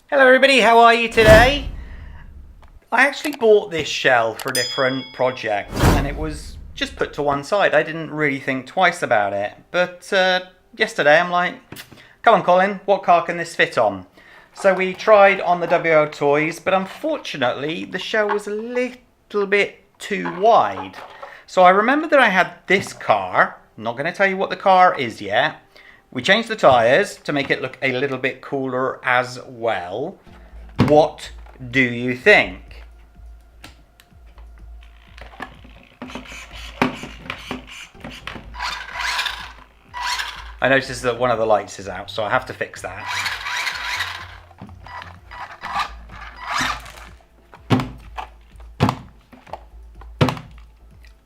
Hello everybody, how are you today? I actually bought this shell for a different project and it was just put to one side. I didn't really think twice about it, but yesterday I'm like, come on Colin, what car can this fit on? So we tried on the WL Toys, but unfortunately the shell was a little bit too wide. So I remember that I had this car, I'm not going to tell you what the car is yet. We changed the tyres to make it look a little bit cooler as well. What do you think? I noticed that one of the lights is out, so I have to fix that.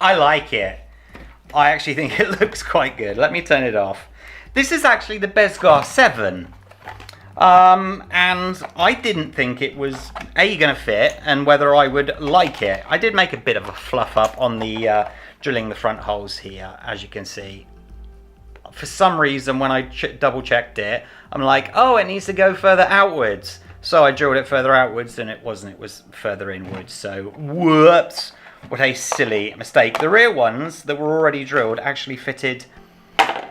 I like it. I actually think it looks quite good. Let me turn it off. This is actually the Bezgar 7. And I didn't think it was going to fit and whether I would like it. I did make a bit of a fluff up on the drilling the front holes here, as you can see. For some reason, when I double checked it, I'm like, oh, it needs to go further outwards. So I drilled it further outwards and it wasn't, it was further inwards. So whoops, what a silly mistake. The rear ones that were already drilled actually fitted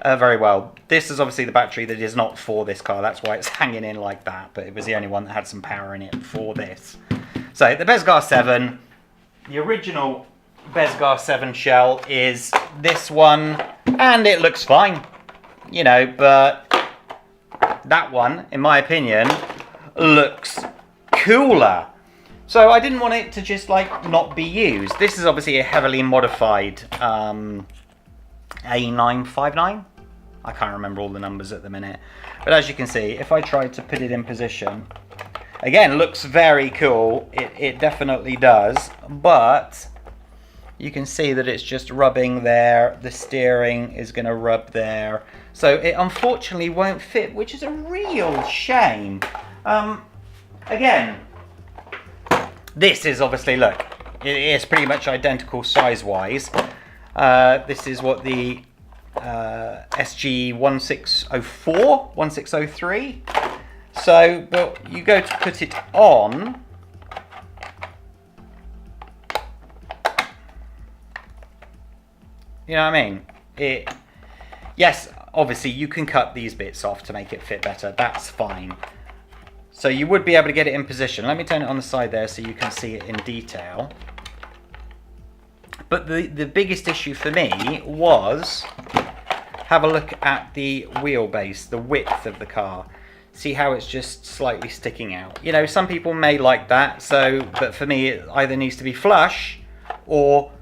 very well. This is obviously the battery that is not for this car. That's why it's hanging in like that. But it was the only one that had some power in it for this. So the Bezgar 7, the original Bezgar 7 shell is this one. And it looks fine, you know, but that one, in my opinion, looks cooler. So I didn't want it to just like not be used. This is obviously a heavily modified A959. I can't remember all the numbers at the minute. But as you can see, if I try to put it in position, again, looks very cool. It definitely does. But you can see that it's just rubbing there. The steering is going to rub there. So it unfortunately won't fit, which is a real shame. Again, this is obviously, look, it is pretty much identical size-wise. This is what the SG 1604, 1603. So, but you go to put it on. You know what I mean? Yes, obviously you can cut these bits off to make it fit better. That's fine. So you would be able to get it in position. Let me turn it on the side there so you can see it in detail. But the biggest issue for me was, have a look at the wheelbase, the width of the car. See how it's just slightly sticking out. You know, some people may like that, but for me it either needs to be flush or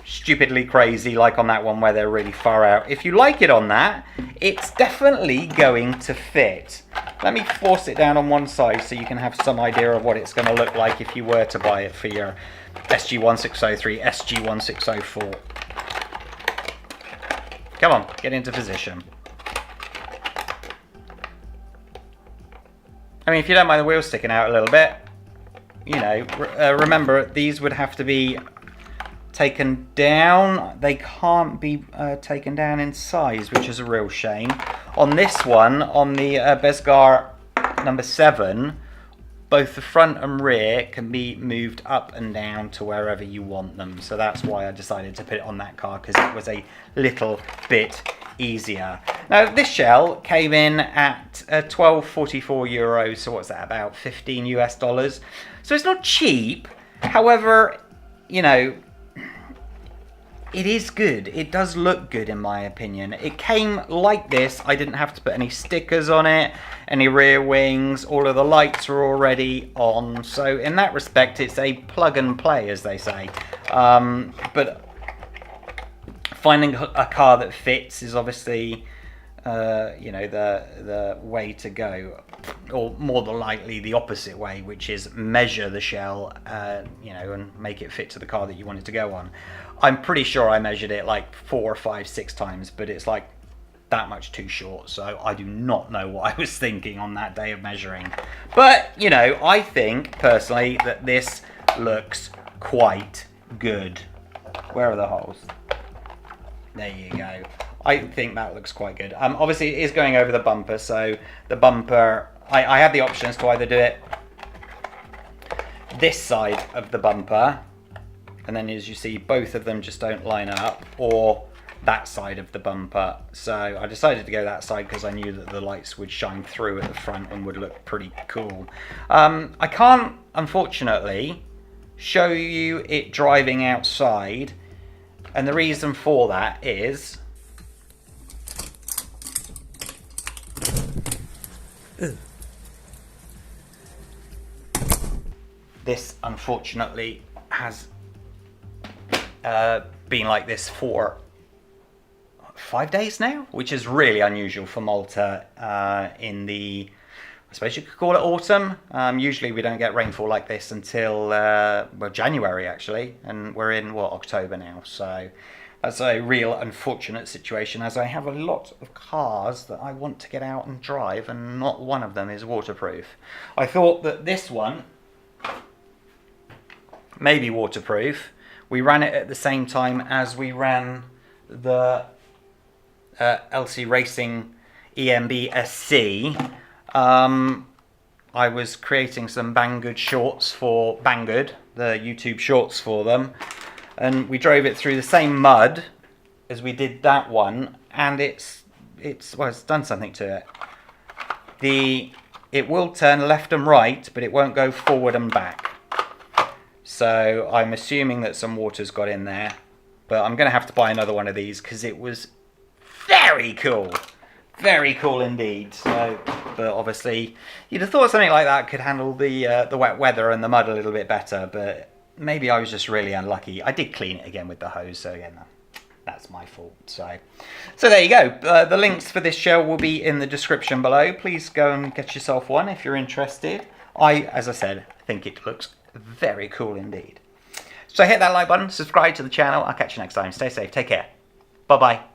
stupidly crazy, like on that one where they're really far out. If you like it on that, it's definitely going to fit. Let me force it down on one side so you can have some idea of what it's going to look like if you were to buy it for your SG1603, SG1604. Come on, get into position. I mean, if you don't mind the wheels sticking out a little bit, you know, remember these would have to be taken down. They can't be taken down in size, which is a real shame. On this one, on the Bezgar number 7, both the front and rear can be moved up and down to wherever you want them. So that's why I decided to put it on that car, because it was a little bit easier. Now this shell came in at 12.44 euros. So what's that, about 15 US dollars? So it's not cheap. However, you know, it is good. It does look good in my opinion. It came like this. I didn't have to put any stickers on it, any rear wings. All of the lights are already on. So in that respect, it's a plug and play, as they say. But finding a car that fits is obviously, you know, the way to go. Or more than likely the opposite way, which is measure the shell, you know, and make it fit to the car that you want it to go on. I'm pretty sure I measured it like 4, 5, 6 times, but it's like that much too short. So I do not know what I was thinking on that day of measuring. But, you know, I think personally that this looks quite good. Where are the holes? There you go. I think that looks quite good. Obviously, it is going over the bumper, so the bumper I had the options to either do it this side of the bumper, and then as you see both of them just don't line up, or that side of the bumper. So I decided to go that side because I knew that the lights would shine through at the front and would look pretty cool. I can't unfortunately show you it driving outside, and the reason for that is this unfortunately has been like this for 5 days now, which is really unusual for Malta in the, I suppose you could call it autumn. Usually we don't get rainfall like this until well, January actually, and we're in what, October now. So that's a real unfortunate situation, as I have a lot of cars that I want to get out and drive, and not one of them is waterproof. I thought that this one may be waterproof. We ran it at the same time as we ran the LC Racing EMB SC. I was creating some Banggood shorts for Banggood, the YouTube shorts for them, and we drove it through the same mud as we did that one, and it's done something to it. It will turn left and right, but it won't go forward and back. So I'm assuming that some water's got in there, but I'm going to have to buy another one of these because it was very cool. Very cool indeed. So, but obviously you'd have thought something like that could handle the wet weather and the mud a little bit better, but maybe I was just really unlucky. I did clean it again with the hose, so again, that's my fault. So there you go. The links for this shell will be in the description below. Please go and get yourself one if you're interested. As I said, think it looks very cool indeed. So hit that like button, subscribe to the channel. I'll catch you next time. Stay safe. Take care. Bye-bye.